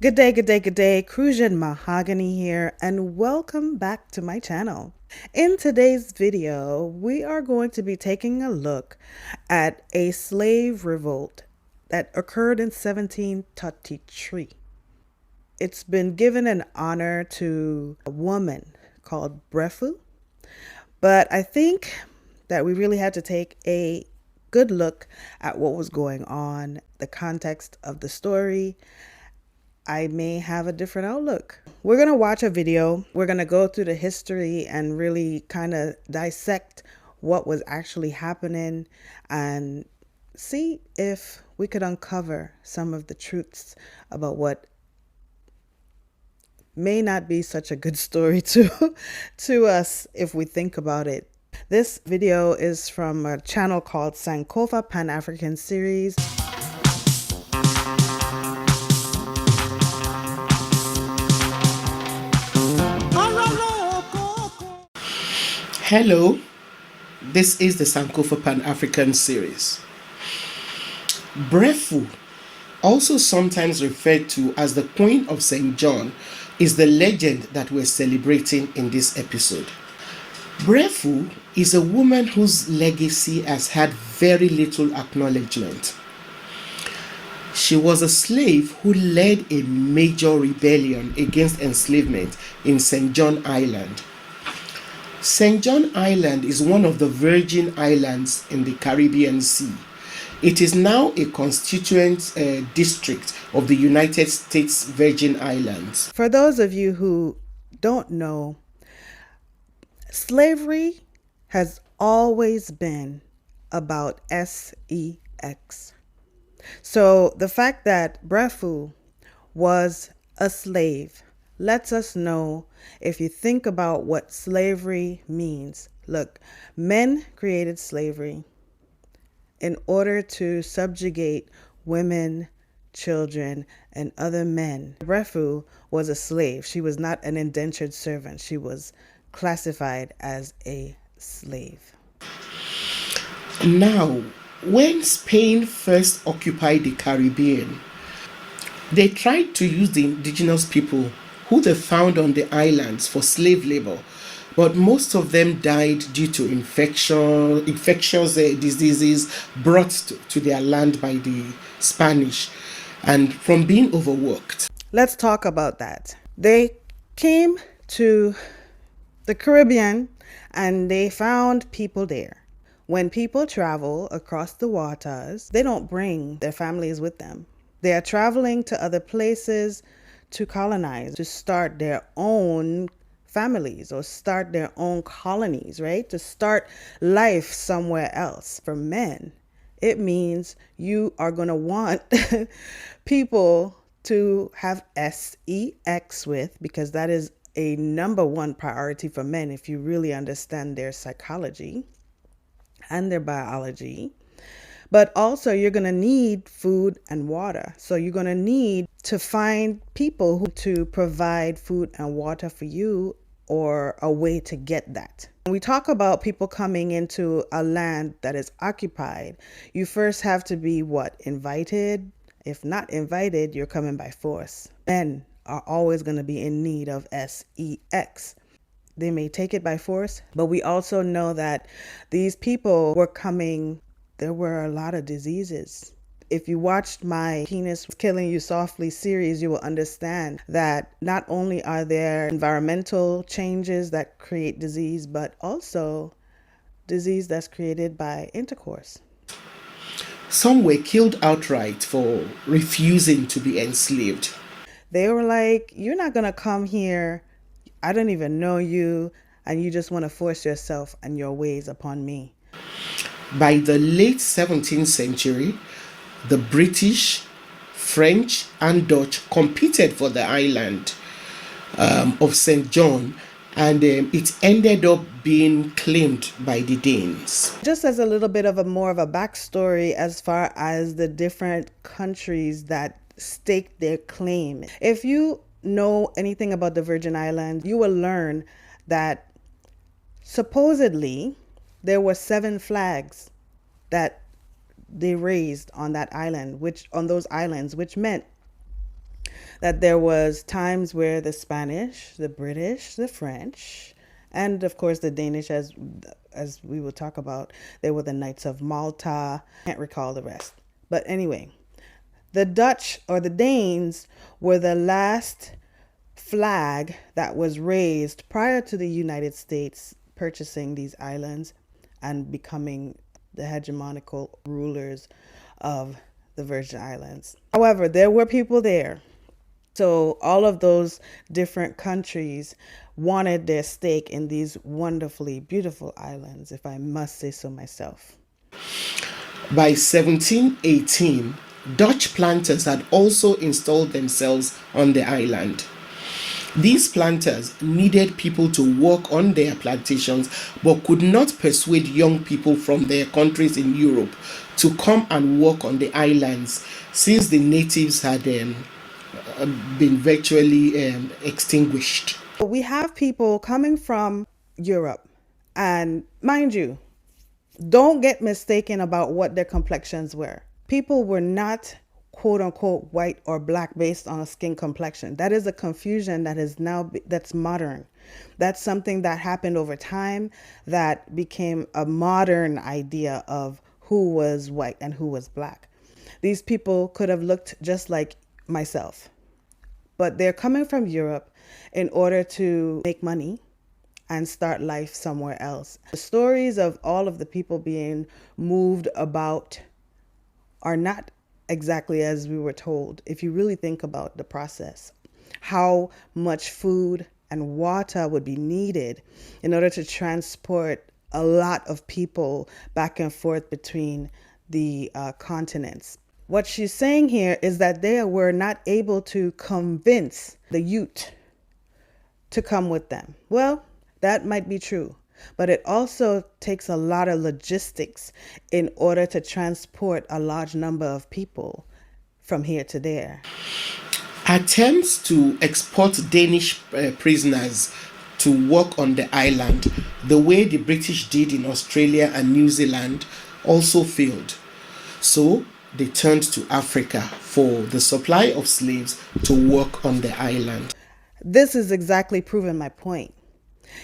Good day, good day, good day. Crucian Mahogany here, and welcome back to my channel. In today's video, we are going to be taking a look at a slave revolt that occurred in 1733. It's been given an honor to a woman called Breffu, but I think that we really had to take a good look at what was going on, the context of the story. I may have a different outlook. We're going to watch a video. We're going to go through the history and really kind of dissect what was actually happening and see if we could uncover some of the truths about what may not be such a good story to us if we think about it. This video is from a channel called Sankofa Pan-African Series. Hello, this is the Sankofa Pan-African series. Breffu, also sometimes referred to as the Queen of St.John, is the legend that we're celebrating in this episode. Breffu is a woman whose legacy has had very little acknowledgement. She was a slave who led a major rebellion against enslavement in St. John Island. St. John Island is one of the Virgin Islands in the Caribbean Sea. It is now a constituent district of the United States Virgin Islands. For those of you who don't know, slavery has always been about sex. So the fact that Breffu was a slave lets us know, if you think about what slavery means. Look, men created slavery in order to subjugate women, children, and other men. Breffu was a slave. She was not an indentured servant. She was classified as a slave. Now, when Spain first occupied the Caribbean, they tried to use the indigenous people who they found on the islands for slave labor, but most of them died due to infectious diseases brought to their land by the Spanish and from being overworked. Let's talk about that. They came to the Caribbean and they found people there. When people travel across the waters, they don't bring their families with them. They are traveling to other places to colonize, to start their own families or start their own colonies, right? To start life somewhere else. For men, it means you are going to want people to have sex with, because that is a number one priority for men if you really understand their psychology and their biology. But also you're going to need food and water. So you're going to need to find people to provide food and water for you, or a way to get that. When we talk about people coming into a land that is occupied, you first have to be invited? If not invited, you're coming by force. Men are always going to be in need of sex. They may take it by force, but we also know that these people were coming. There were a lot of diseases. If you watched my Penis Killing You Softly series, you will understand that not only are there environmental changes that create disease, but also disease that's created by intercourse. Some were killed outright for refusing to be enslaved. They were like, you're not going to come here. I don't even know you, and you just want to force yourself and your ways upon me. By the late 17th century, the British, French, and Dutch competed for the island of St. John, and it ended up being claimed by the Danes. Just as a little bit of more of a backstory as far as the different countries that staked their claim. If you know anything about the Virgin Islands, you will learn that supposedly there were 7 flags that they raised on that island, which meant That there was times where the Spanish, the British, the French, and of course the Danish, as we will talk about, they were the Knights of Malta. Can't recall the rest. But anyway, the Dutch or the Danes were the last flag that was raised prior to the United States purchasing these islands and becoming the hegemonical rulers of the Virgin Islands. However, there were people there. So all of those different countries wanted their stake in these wonderfully beautiful islands, if I must say so myself. By 1718, Dutch planters had also installed themselves on the island. These planters needed people to work on their plantations but could not persuade young people from their countries in Europe to come and work on the islands since the natives had been virtually extinguished. We have people coming from Europe, and mind you, don't get mistaken about what their complexions were. People were not quote unquote white or black based on a skin complexion. That is a confusion that is now that's modern. That's something that happened over time that became a modern idea of who was white and who was black. These people could have looked just like myself, but they're coming from Europe in order to make money and start life somewhere else. The stories of all of the people being moved about are not exactly as we were told. If you really think about the process, how much food and water would be needed in order to transport a lot of people back and forth between the continents. What she's saying here is that they were not able to convince the Ute to come with them. Well, that might be true, but it also takes a lot of logistics in order to transport a large number of people from here to there. Attempts to export Danish prisoners to work on the island, the way the British did in Australia and New Zealand, also failed. So they turned to Africa for the supply of slaves to work on the island. This is exactly proving my point.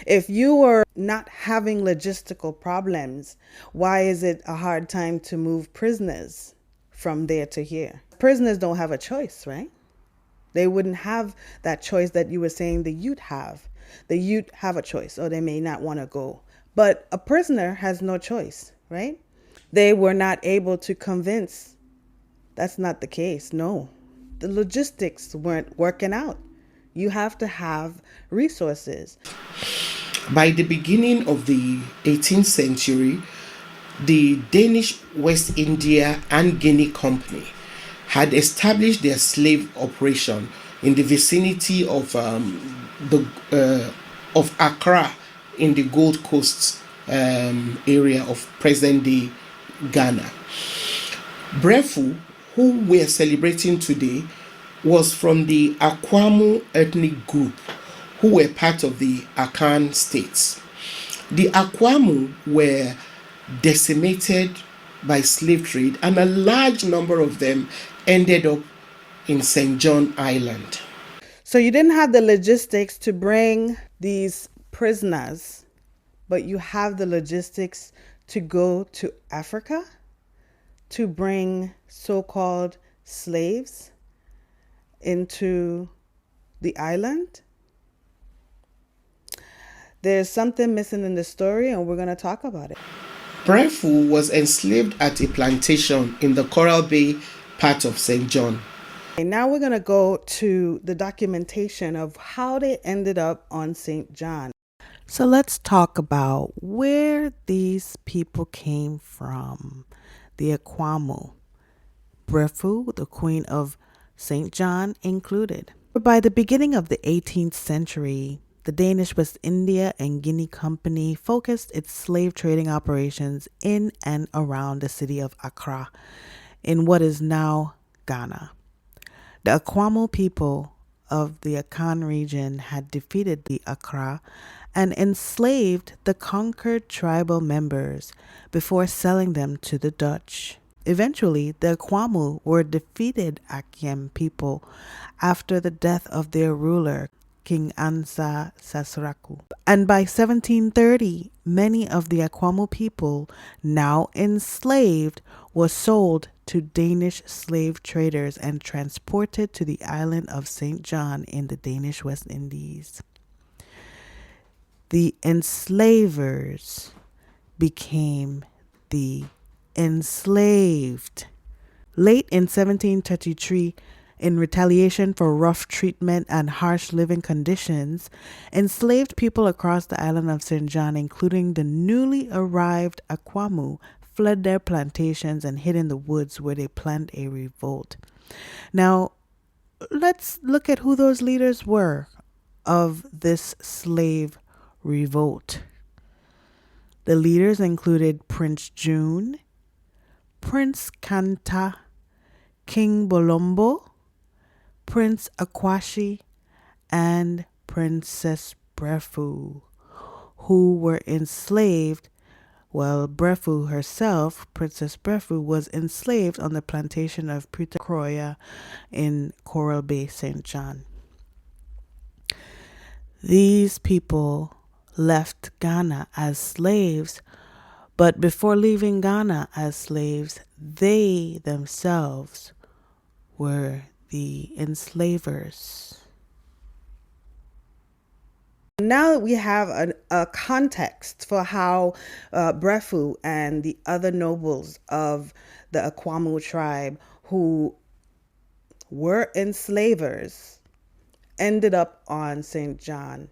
If you were not having logistical problems, why is it a hard time to move prisoners from there to here? Prisoners don't have a choice, right? They wouldn't have that choice that you were saying the Ute have. The Ute have a choice, or they may not want to go. But a prisoner has no choice, right? They were not able to convince. That's not the case, no. The logistics weren't working out. You have to have resources. By the beginning of the 18th century, the Danish West India and Guinea Company had established their slave operation in the vicinity of Accra in the Gold Coast area of present-day Ghana. Breffu, who we're celebrating today, was from the Akwamu ethnic group who were part of the Akan states. The Akwamu were decimated by slave trade, and a large number of them ended up in St. John Island. So you didn't have the logistics to bring these prisoners, but you have the logistics to go to Africa to bring so-called slaves into the island. There's something missing in the story, and we're going to talk about it. Breffu was enslaved at a plantation in the Coral Bay part of St. John. And now we're going to go to the documentation of how they ended up on St. John. So let's talk about where these people came from. The Akwamu, Breffu, the Queen of St. John included. By the beginning of the 18th century, the Danish West India and Guinea Company focused its slave trading operations in and around the city of Accra, in what is now Ghana. The Akwamu people of the Akan region had defeated the Accra and enslaved the conquered tribal members before selling them to the Dutch. Eventually, the Akwamu were defeated Akiem people after the death of their ruler, King Ansa Sasraku. And by 1730, many of the Akwamu people, now enslaved, were sold to Danish slave traders and transported to the island of St. John in the Danish West Indies. The enslavers became the enslaved. Late in 1733, in retaliation for rough treatment and harsh living conditions, enslaved people across the island of St. John, including the newly arrived Akwamu, fled their plantations and hid in the woods where they planned a revolt. Now, let's look at who those leaders were of this slave revolt. The leaders included Prince June, Prince Kanta, King Bolombo, Prince Akwashi, and Princess Breffu, who were enslaved. Well, Breffu herself, Princess Breffu, was enslaved on the plantation of Prita Croya in Coral Bay, St. John. These people left Ghana as slaves, but before leaving Ghana as slaves, they themselves were the enslavers. Now that we have a context for how Breffu and the other nobles of the Akwamu tribe who were enslavers ended up on St. John,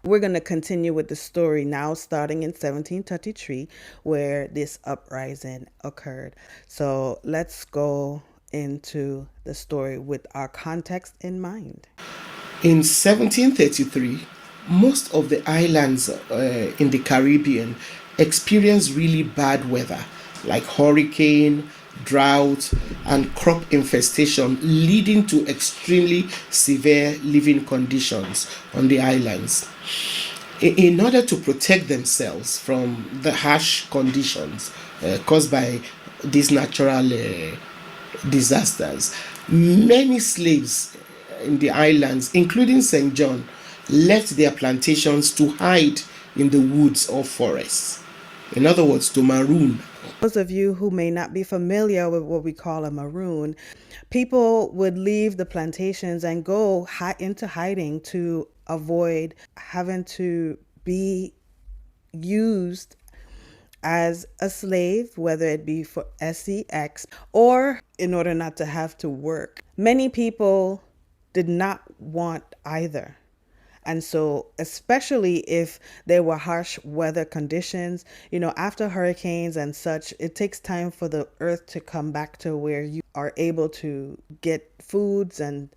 we're going to continue with the story now, starting in 1733, where this uprising occurred. So let's go into the story with our context in mind. In 1733, most of the islands in the Caribbean experienced really bad weather, like hurricane, drought, and crop infestation, leading to extremely severe living conditions on the islands. In order to protect themselves from the harsh conditions caused by these natural disasters, many slaves in the islands, including St. John, left their plantations to hide in the woods or forests. In other words, to maroon. Those of you who may not be familiar with what we call a maroon, people would leave the plantations and go into hiding to avoid having to be used as a slave, whether it be for sex or in order not to have to work. Many people did not want either. And so, especially if there were harsh weather conditions, after hurricanes and such, it takes time for the earth to come back to where you are able to get foods and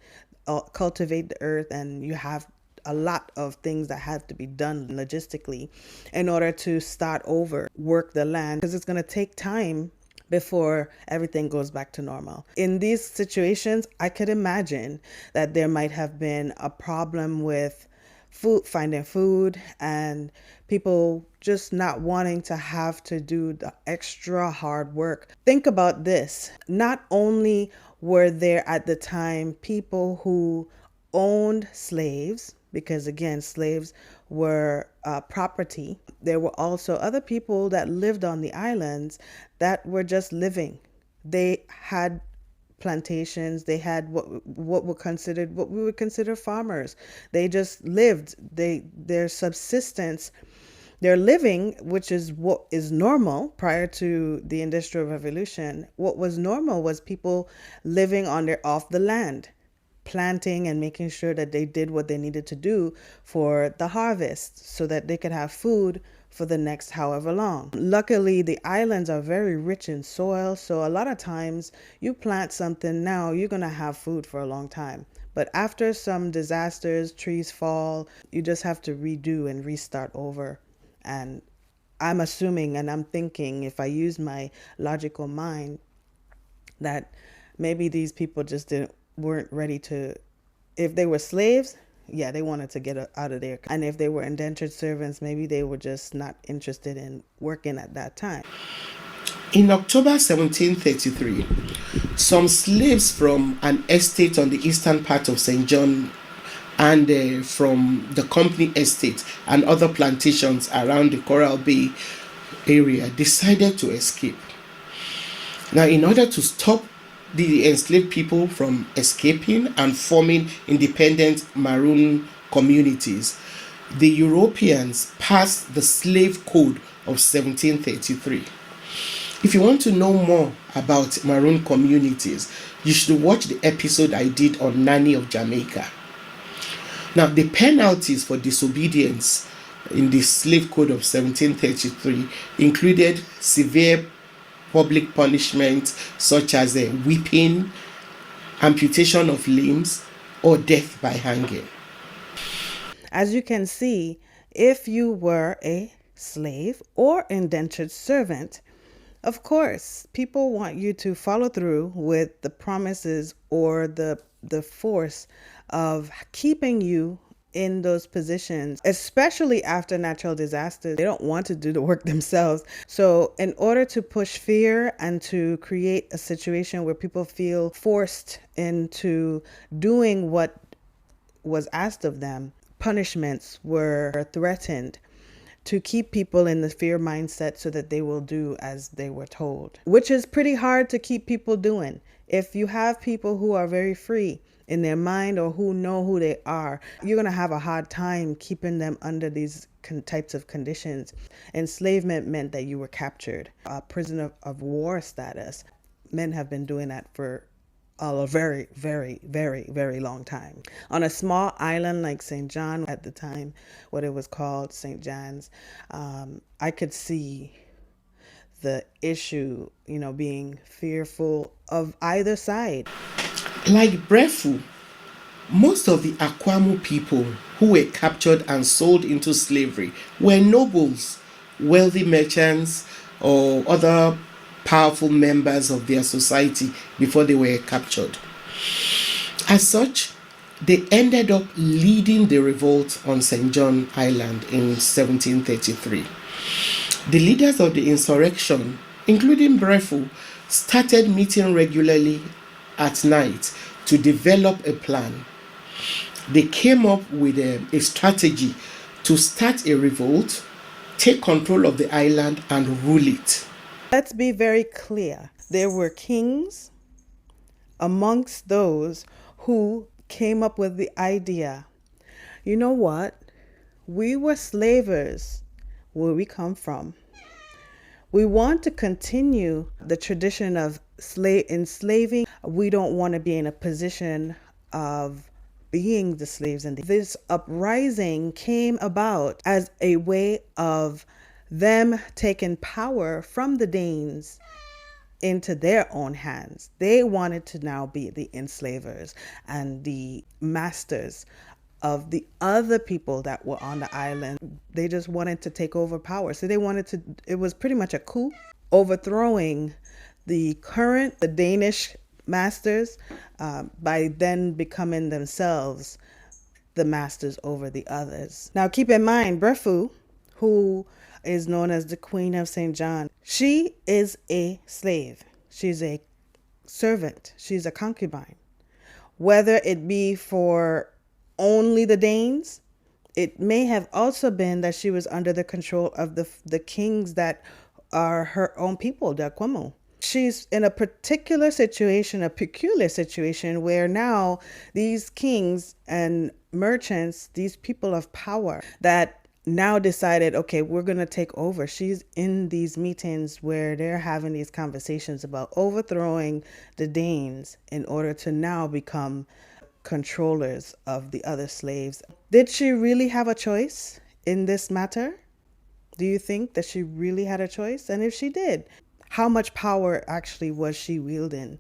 cultivate the earth, and you have a lot of things that have to be done logistically in order to start over, work the land, because it's going to take time before everything goes back to normal. In these situations, I could imagine that there might have been a problem with finding food, and people just not wanting to have to do the extra hard work. Think about this. Not only were there at the time people who owned slaves, because again, slaves were property. There were also other people that lived on the islands that were just living. They had plantations. They had what we would consider farmers. They just lived. Their subsistence, their living, which is what is normal prior to the Industrial Revolution. What was normal was people living off the land, planting and making sure that they did what they needed to do for the harvest so that they could have food for the next however long. Luckily, the islands are very rich in soil, so a lot of times you plant something now, you're going to have food for a long time. But after some disasters, trees fall, you just have to redo and restart over. And I'm assuming and I'm thinking, if I use my logical mind, that maybe these people just weren't ready to, if they were slaves, yeah, they wanted to get out of there. And if they were indentured servants, maybe they were just not interested in working at that time. In October 1733, some slaves from an estate on the eastern part of St. John and from the company estate and other plantations around the Coral Bay area decided to escape. Now, in order to stop the enslaved people from escaping and forming independent maroon communities, the Europeans passed the Slave Code of 1733. If you want to know more about maroon communities, you should watch the episode I did on Nanny of Jamaica. Now, the penalties for disobedience in the Slave Code of 1733 included severe public punishment such as whipping, amputation of limbs, or death by hanging. As you can see, if you were a slave or indentured servant, of course, people want you to follow through with the promises or the force of keeping you in those positions, especially after natural disasters. They don't want to do the work themselves. So in order to push fear and to create a situation where people feel forced into doing what was asked of them, punishments were threatened to keep people in the fear mindset so that they will do as they were told, which is pretty hard to keep people doing. If you have people who are very free in their mind or who know who they are, you're going to have a hard time keeping them under these types of conditions. Enslavement meant that you were captured, a prisoner of war status. Men have been doing that for a very, very, very, very long time. On a small island like St. John at the time, what it was called, St. John's, I could see the issue, being fearful of either side. Like Breffu, most of the Akwamu people who were captured and sold into slavery were nobles, wealthy merchants, or other powerful members of their society before they were captured. As such, they ended up leading the revolt on St. John Island in 1733. The leaders of the insurrection, including Breffu, started meeting regularly at night to develop a plan. They came up with a strategy to start a revolt, take control of the island, and rule it. Let's be very clear. There were kings amongst those who came up with the idea. You know what? We were slavers where we come from. We want to continue the tradition of enslaving. We don't want to be in a position of being the slaves. And this uprising came about as a way of them taking power from the Danes into their own hands. They wanted to now be the enslavers and the masters of the other people that were on the island. They just wanted to take over power. So it was pretty much a coup, overthrowing the Danish masters by then becoming themselves the masters over the others. Now keep in mind, Breffu, who is known as the Queen of St. John, she is a slave. She's a servant. She's a concubine. Whether it be for only the Danes, it may have also been that she was under the control of the kings that are her own people, the Akwamu. She's in a particular situation, a peculiar situation, where now these kings and merchants, these people of power that now decided, okay, we're going to take over. She's in these meetings where they're having these conversations about overthrowing the Danes in order to now become controllers of the other slaves. Did she really have a choice in this matter? Do you think that she really had a choice? And if she did, how much power actually was she wielding?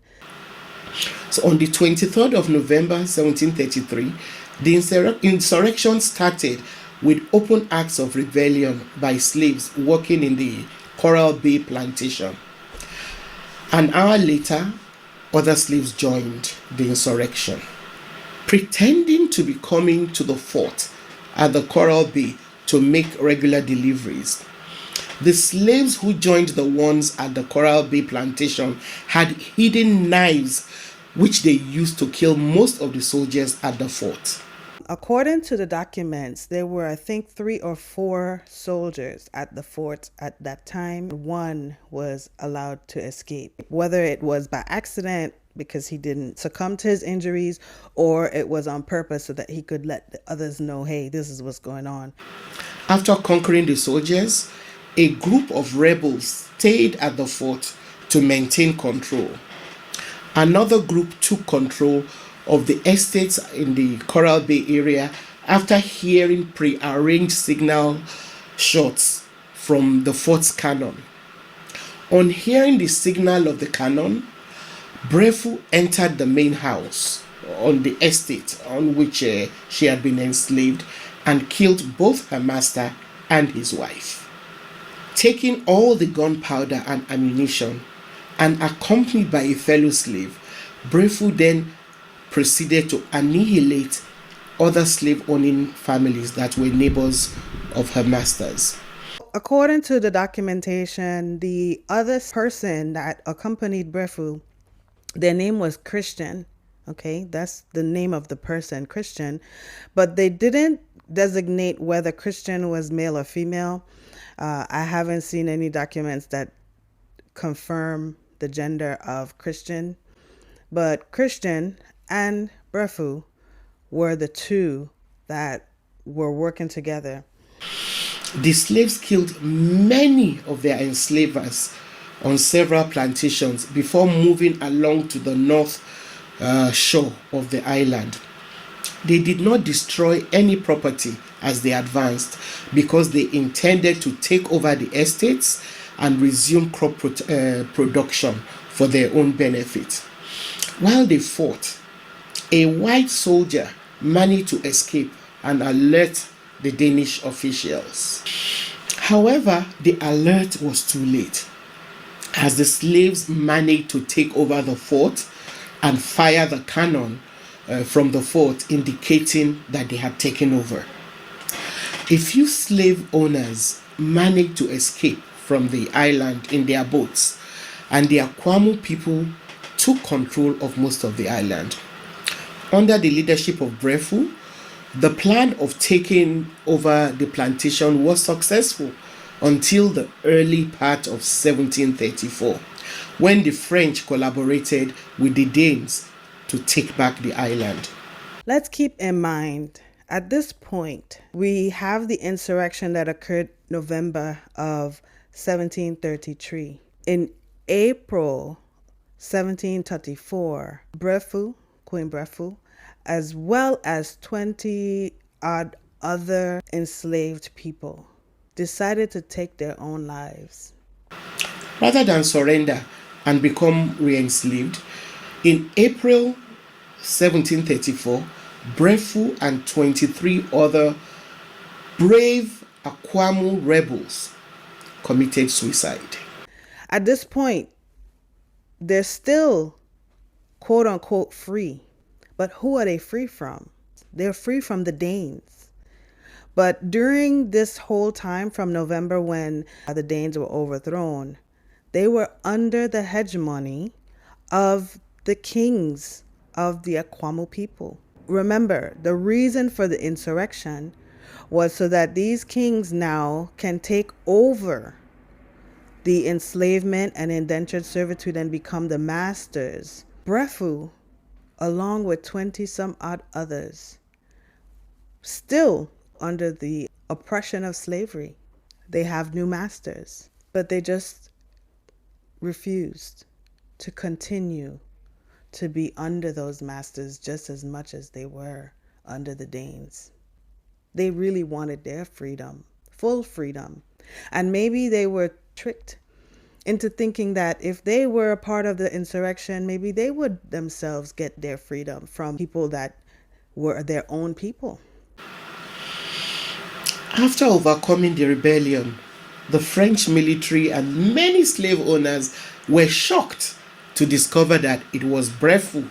So on the 23rd of November 1733, the insurrection started with open acts of rebellion by slaves working in the Coral Bay plantation. An hour later, other slaves joined the insurrection, pretending to be coming to the fort at the Coral Bay to make regular deliveries. The slaves who joined the ones at the Coral Bay plantation had hidden knives which they used to kill most of the soldiers at the fort. According to the documents, there were, I think, 3 or 4 soldiers at the fort at that time. One was allowed to escape, whether it was by accident because he didn't succumb to his injuries, or it was on purpose so that he could let the others know, hey, this is what's going on. After conquering the soldiers, a group of rebels stayed at the fort to maintain control. Another group took control of the estates in the Coral Bay area after hearing pre-arranged signal shots from the fort's cannon. On hearing the signal of the cannon, Breffu entered the main house on the estate on which she had been enslaved and killed both her master and his wife. Taking all the gunpowder and ammunition and accompanied by a fellow slave, Breffu then proceeded to annihilate other slave-owning families that were neighbors of her masters. According to the documentation, the other person that accompanied Breffu, their name was Christian. Okay, that's the name of the person, Christian. But they didn't designate whether Christian was male or female. I haven't seen any documents that confirm the gender of Christian. But Christian and Breffu were the two that were working together. The slaves killed many of their enslavers on several plantations before moving along to the north shore of the island. They did not destroy any property as they advanced because they intended to take over the estates and resume crop production for their own benefit. While they fought, a white soldier managed to escape and alert the Danish officials. However, the alert was too late, as the slaves managed to take over the fort and fire the cannon from the fort, indicating that they had taken over. A few slave owners managed to escape from the island in their boats, and the Akwamu people took control of most of the island. Under the leadership of Breffu, the plan of taking over the plantation was successful until the early part of 1734, when the French collaborated with the Danes to take back the island. Let's keep in mind, at this point, we have the insurrection that occurred November of 1733. In April 1734, Breffu, Queen Breffu, as well as 20 odd other enslaved people, decided to take their own lives. Rather than surrender and become re-enslaved, in April 1734, Breffu and 23 other brave Akwamu rebels committed suicide. At this point, they're still quote unquote free. But who are they free from? They're free from the Danes. But during this whole time from November when the Danes were overthrown, they were under the hegemony of the kings of the Akwamu people. Remember, the reason for the insurrection was so that these kings now can take over the enslavement and indentured servitude and become the masters. Breffu, along with 20 some odd others, still under the oppression of slavery. They have new masters, but they just refused to continue to be under those masters just as much as they were under the Danes. They really wanted their freedom, full freedom. And maybe they were tricked into thinking that if they were a part of the insurrection, maybe they would themselves get their freedom from people that were their own people. After overcoming the rebellion, the French military and many slave owners were shocked to discover that it was Breffu,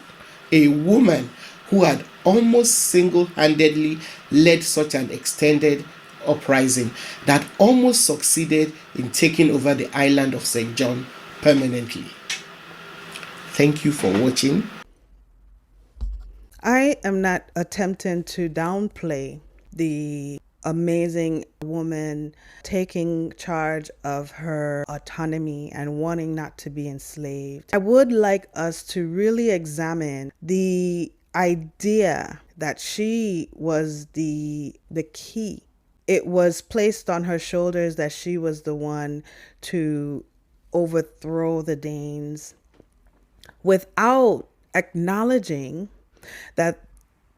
a woman who had almost single-handedly led such an extended uprising that almost succeeded in taking over the island of St. John permanently. Thank you for watching. I am not attempting to downplay the amazing woman taking charge of her autonomy and wanting not to be enslaved. I would like us to really examine the idea that she was the key. It was placed on her shoulders that she was the one to overthrow the Danes without acknowledging that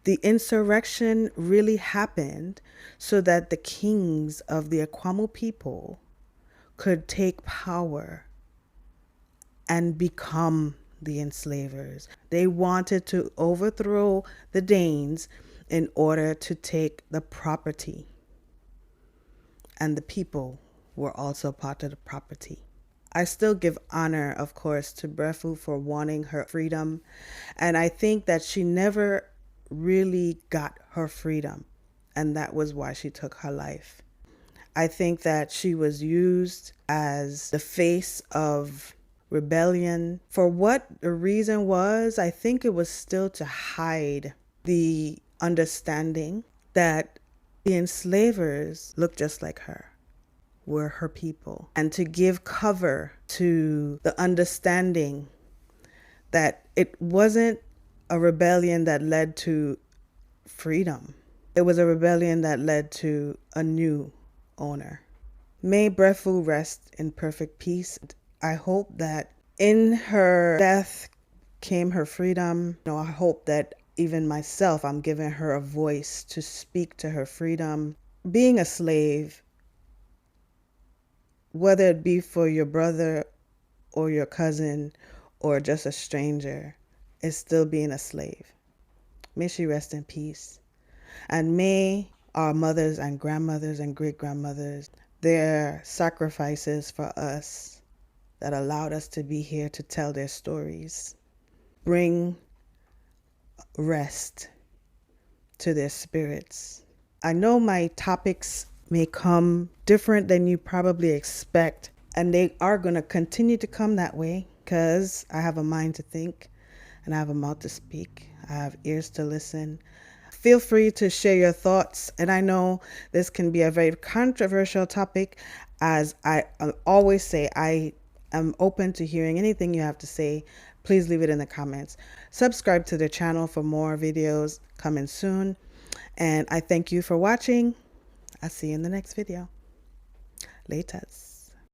the insurrection really happened so that the kings of the Aquamo people could take power and become the enslavers. They wanted to overthrow the Danes in order to take the property. And the people were also part of the property. I still give honor, of course, to Breffu for wanting her freedom. And I think that she never really got her freedom. And that was why she took her life. I think that she was used as the face of rebellion. For what the reason was, I think it was still to hide the understanding that the enslavers looked just like her, were her people, and to give cover to the understanding that it wasn't a rebellion that led to freedom. It was a rebellion that led to a new owner. May Breffu rest in perfect peace. I hope that in her death came her freedom. I hope that even myself, I'm giving her a voice to speak to her freedom. Being a slave, whether it be for your brother or your cousin or just a stranger, is still being a slave. May she rest in peace. And may our mothers and grandmothers and great-grandmothers, their sacrifices for us that allowed us to be here to tell their stories, bring rest to their spirits. I know my topics may come different than you probably expect, and they are going to continue to come that way because I have a mind to think and I have a mouth to speak. I have ears to listen. Feel free to share your thoughts, and I know this can be a very controversial topic. As I always say, I am open to hearing anything you have to say. Please leave it in the comments. Subscribe to the channel for more videos coming soon, and I thank you for watching. I'll see you in the next video. Laters.